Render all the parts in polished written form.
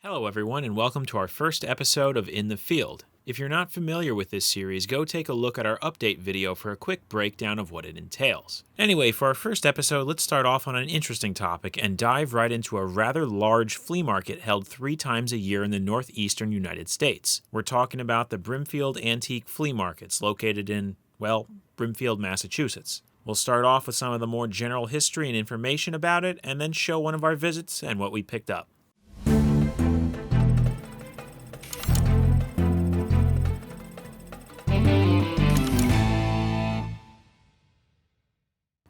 Hello, everyone, and welcome to our first episode of In the Field. If you're not familiar with this series, go take a look at our update video for a quick breakdown of what it entails. Anyway, for our first episode, let's start off on an interesting topic and dive right into a rather large flea market held 3 times a year in the Northeastern United States. We're talking about the Brimfield Antique Flea Markets located in, Brimfield, Massachusetts. We'll start off with some of the more general history and information about it, and then show one of our visits and what we picked up.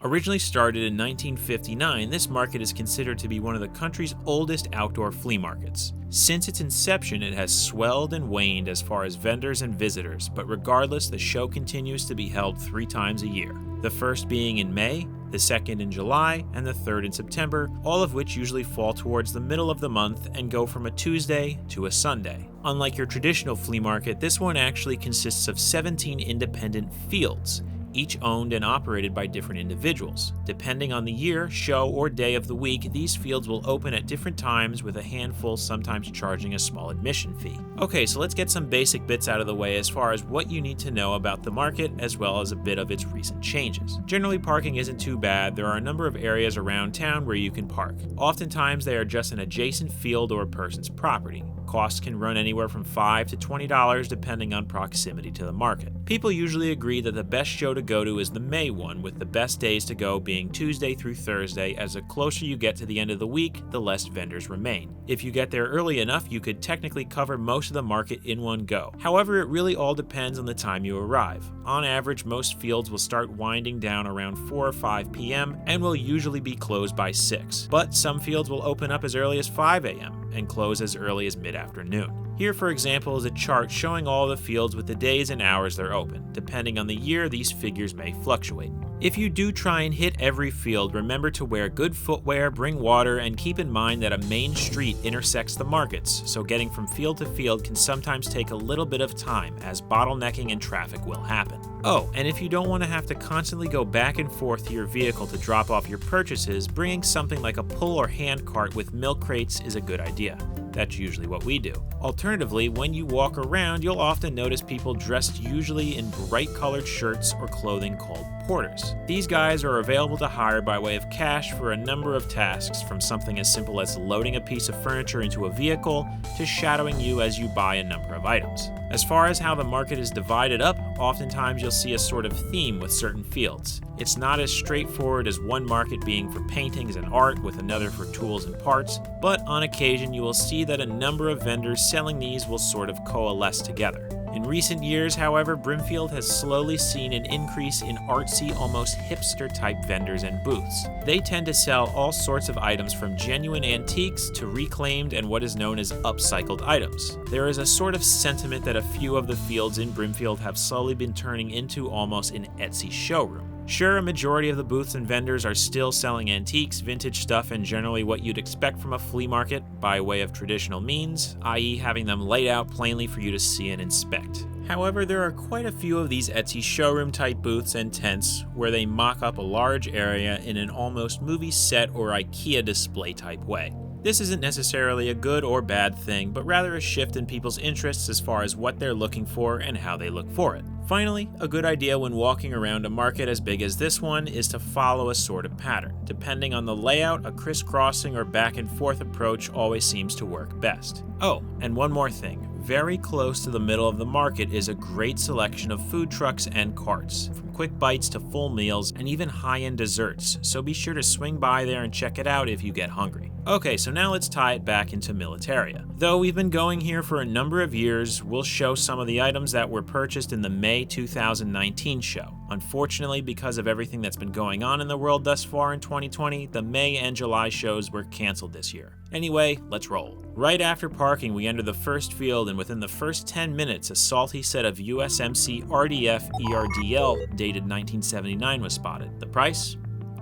Originally started in 1959, this market is considered to be one of the country's oldest outdoor flea markets. Since its inception, it has swelled and waned as far as vendors and visitors, but regardless, the show continues to be held 3 times a year. The first being in May, the second in July, and the third in September, all of which usually fall towards the middle of the month and go from a Tuesday to a Sunday. Unlike your traditional flea market, this one actually consists of 17 independent fields, each owned and operated by different individuals. Depending on the year, show, or day of the week, these fields will open at different times with a handful sometimes charging a small admission fee. Okay, so let's get some basic bits out of the way as far as what you need to know about the market as well as a bit of its recent changes. Generally, parking isn't too bad. There are a number of areas around town where you can park. Oftentimes, they are just an adjacent field or a person's property. Costs can run anywhere from $5 to $20 depending on proximity to the market. People usually agree that the best show to go to is the May one, with the best days to go being Tuesday through Thursday, as the closer you get to the end of the week, the less vendors remain. If you get there early enough, you could technically cover most of the market in one go. However, it really all depends on the time you arrive. On average, most fields will start winding down around 4 or 5 p.m. and will usually be closed by 6. But some fields will open up as early as 5 a.m. and close as early as mid-afternoon. Here, for example, is a chart showing all the fields with the days and hours they're open. Depending on the year, these figures may fluctuate. If you do try and hit every field, remember to wear good footwear, bring water, and keep in mind that a main street intersects the markets, so getting from field to field can sometimes take a little bit of time, as bottlenecking and traffic will happen. Oh, and if you don't want to have to constantly go back and forth to your vehicle to drop off your purchases, bringing something like a pull or hand cart with milk crates is a good idea. That's usually what we do. Alternatively, when you walk around, you'll often notice people dressed usually in bright colored shirts or clothing called porters. These guys are available to hire by way of cash for a number of tasks, from something as simple as loading a piece of furniture into a vehicle to shadowing you as you buy a number of items. As far as how the market is divided up, oftentimes you'll see a sort of theme with certain fields. It's not as straightforward as one market being for paintings and art with another for tools and parts, but on occasion you will see that a number of vendors selling these will sort of coalesce together. In recent years, however, Brimfield has slowly seen an increase in artsy, almost hipster-type vendors and booths. They tend to sell all sorts of items from genuine antiques to reclaimed and what is known as upcycled items. There is a sort of sentiment that a few of the fields in Brimfield have slowly been turning into almost an Etsy showroom. Sure, a majority of the booths and vendors are still selling antiques, vintage stuff, and generally what you'd expect from a flea market by way of traditional means, i.e. having them laid out plainly for you to see and inspect. However, there are quite a few of these Etsy showroom-type booths and tents where they mock up a large area in an almost movie set or IKEA display-type way. This isn't necessarily a good or bad thing, but rather a shift in people's interests as far as what they're looking for and how they look for it. Finally, a good idea when walking around a market as big as this one is to follow a sort of pattern. Depending on the layout, a crisscrossing or back and forth approach always seems to work best. Oh, and one more thing. Very close to the middle of the market is a great selection of food trucks and carts, from quick bites to full meals and even high-end desserts, so be sure to swing by there and check it out if you get hungry. Okay, so now let's tie it back into Militaria. Though we've been going here for a number of years, we'll show some of the items that were purchased in the May 2019 show. Unfortunately, because of everything that's been going on in the world thus far in 2020, the May and July shows were canceled this year. Anyway, let's roll. Right after parking, we enter the first field, and within the first 10 minutes, a salty set of USMC RDF ERDL dated 1979 was spotted. The price?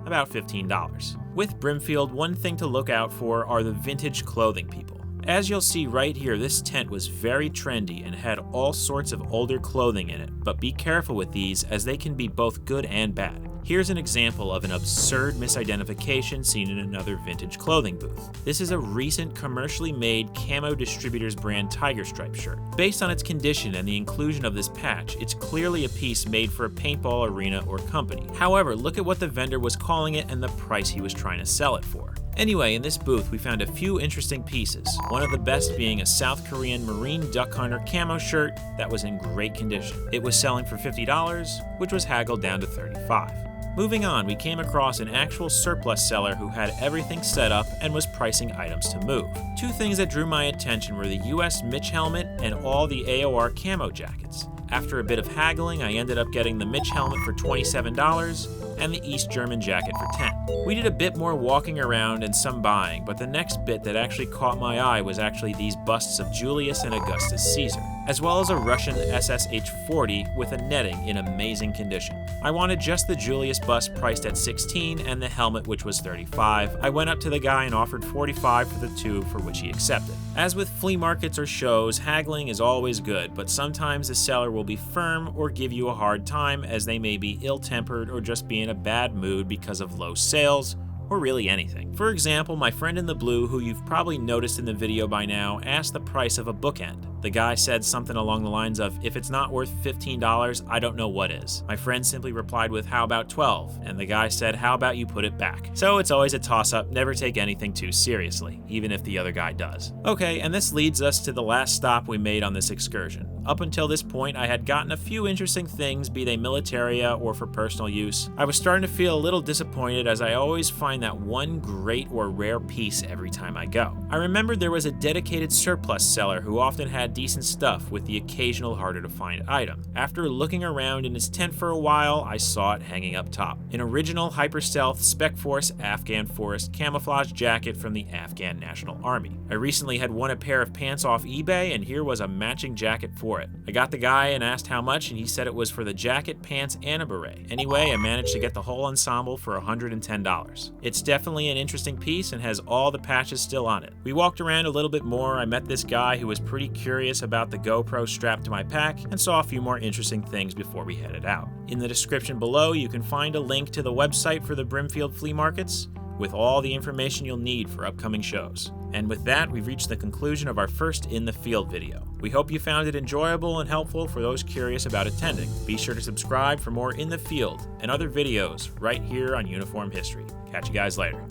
About $15. With Brimfield, one thing to look out for are the vintage clothing people. As you'll see right here, this tent was very trendy and had all sorts of older clothing in it, but be careful with these as they can be both good and bad. Here's an example of an absurd misidentification seen in another vintage clothing booth. This is a recent commercially made Camo Distributors brand tiger stripe shirt. Based on its condition and the inclusion of this patch, it's clearly a piece made for a paintball arena or company. However, look at what the vendor was calling it and the price he was trying to sell it for. Anyway, in this booth we found a few interesting pieces, one of the best being a South Korean Marine Duck Hunter camo shirt that was in great condition. It was selling for $50, which was haggled down to $35. Moving on, we came across an actual surplus seller who had everything set up and was pricing items to move. Two things that drew my attention were the US Mitch helmet and all the AOR camo jackets. After a bit of haggling, I ended up getting the Mitch helmet for $27 and the East German jacket for $10. We did a bit more walking around and some buying, but the next bit that actually caught my eye was actually these busts of Julius and Augustus Caesar, as well as a Russian SSH-40 with a netting in amazing condition. I wanted just the Julius bust priced at $16 and the helmet, which was $35. I went up to the guy and offered $45 for the two, for which he accepted. As with flea markets or shows, haggling is always good, but sometimes the seller will be firm or give you a hard time, as they may be ill-tempered or just be in a bad mood because of low sales, or really anything. For example, my friend in the blue, who you've probably noticed in the video by now, asked the price of a bookend. The guy said something along the lines of, "If it's not worth $15, I don't know what is." My friend simply replied with, "How about 12?" And the guy said, "How about you put it back?" So it's always a toss-up, never take anything too seriously, even if the other guy does. Okay, and this leads us to the last stop we made on this excursion. Up until this point, I had gotten a few interesting things, be they militaria or for personal use. I was starting to feel a little disappointed, as I always find that one great or rare piece every time I go. I remembered there was a dedicated surplus seller who often had decent stuff with the occasional harder to find item. After looking around in his tent for a while, I saw it hanging up top. An original Hyper Stealth Spec Force Afghan Forest camouflage jacket from the Afghan National Army. I recently had won a pair of pants off eBay, and here was a matching jacket for it. I got the guy and asked how much, and he said it was for the jacket, pants, and a beret. Anyway, I managed to get the whole ensemble for $110. It's definitely an interesting piece and has all the patches still on it. We walked around a little bit more. I met this guy who was pretty curious about the GoPro strapped to my pack and saw a few more interesting things before we headed out. In the description below, you can find a link to the website for the Brimfield Flea Markets with all the information you'll need for upcoming shows. And with that, we've reached the conclusion of our first In the Field video. We hope you found it enjoyable and helpful for those curious about attending. Be sure to subscribe for more In the Field and other videos right here on Uniform History. Catch you guys later.